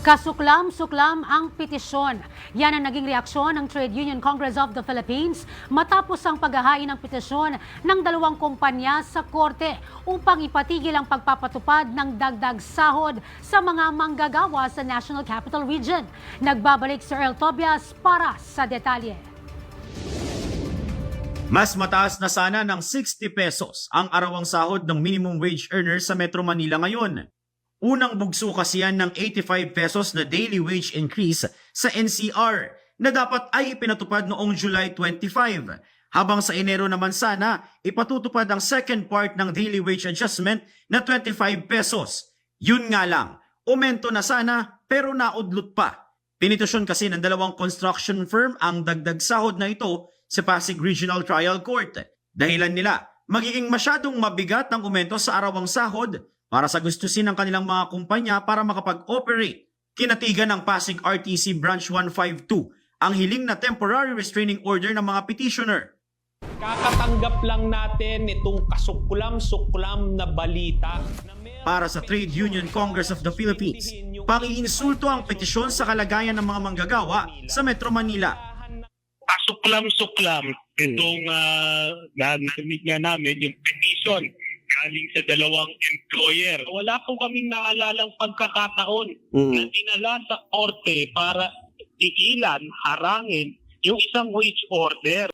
Kasuklam-suklam ang petisyon. Yan ang naging reaksyon ng Trade Union Congress of the Philippines matapos ang paghahain ng petisyon ng dalawang kumpanya sa korte upang ipatigil ang pagpapatupad ng dagdag sahod sa mga manggagawa sa National Capital Region. Nagbabalik si Earl Tobias para sa detalye. Mas mataas na sana ng 60 pesos ang arawang sahod ng minimum wage earner sa Metro Manila ngayon. Unang bugso kasi yan ng 85 pesos na daily wage increase sa NCR na dapat ay ipinatupad noong July 25. Habang sa Enero naman sana, ipatutupad ang second part ng daily wage adjustment na 25 pesos. Yun nga lang, umento na sana pero naudlot pa. Pinitusyon kasi ng dalawang construction firm ang dagdag sahod na ito sa Pasig Regional Trial Court. Dahilan nila, magiging masyadong mabigat ang umento sa arawang sahod para sa gustusin ng kanilang mga kumpanya para makapag-operate. Kinatigan ng Pasig RTC Branch 152 ang hiling na temporary restraining order ng mga petitioner. Kakatanggap lang natin itong kasuklam-suklam na balita. Para sa Trade Union Congress of the Philippines, pang-iinsulto ang petisyon sa kalagayan ng mga manggagawa sa Metro Manila. Kasuklam-suklam itong narinig nga namin yung petition galing sa dalawang employer. Wala po kaming naalalang pagkakataon na dinala sa korte para tigilan, harangin yung isang wage order.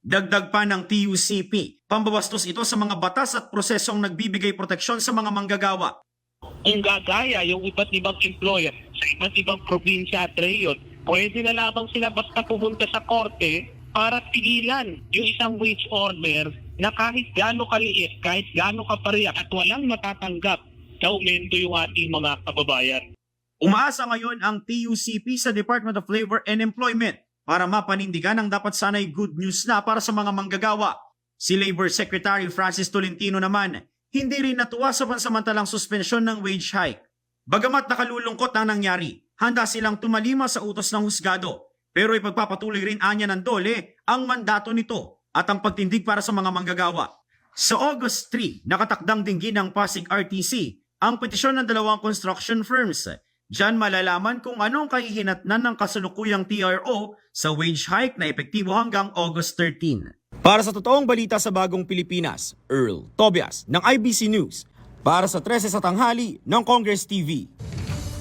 Dagdag pa ng TUCP, pambabastos ito sa mga batas at prosesong nagbibigay proteksyon sa mga manggagawa. Kung gagaya yung iba't ibang employer sa iba't ibang probinsya at reyon, pwede na lamang sila basta pumunta sa korte para tigilan yung isang wage order na kahit gaano kaliit, kahit gaano kapariyak at walang matatanggap na aumento yung ating mga kababayan. Umaasa ngayon ang TUCP sa Department of Labor and Employment para mapanindigan ang dapat sanay good news na para sa mga manggagawa. Si Labor Secretary Francis Tolentino naman, hindi rin natuwa sa pansamantalang suspensyon ng wage hike. Bagamat nakalulungkot ang nangyari, handa silang tumalima sa utos ng husgado. Pero ipagpapatuloy rin anya ng DOLE ang mandato nito at ang pagtindig para sa mga manggagawa. Sa August 3, nakatakdang dinggin ng Pasig RTC ang petisyon ng dalawang construction firms. Diyan malalaman kung anong kahihinatnan ng kasalukuyang TRO sa wage hike na epektibo hanggang August 13. Para sa totoong balita sa Bagong Pilipinas, Earl Tobias ng IBC News. Para sa 13 sa tanghali ng Congress TV.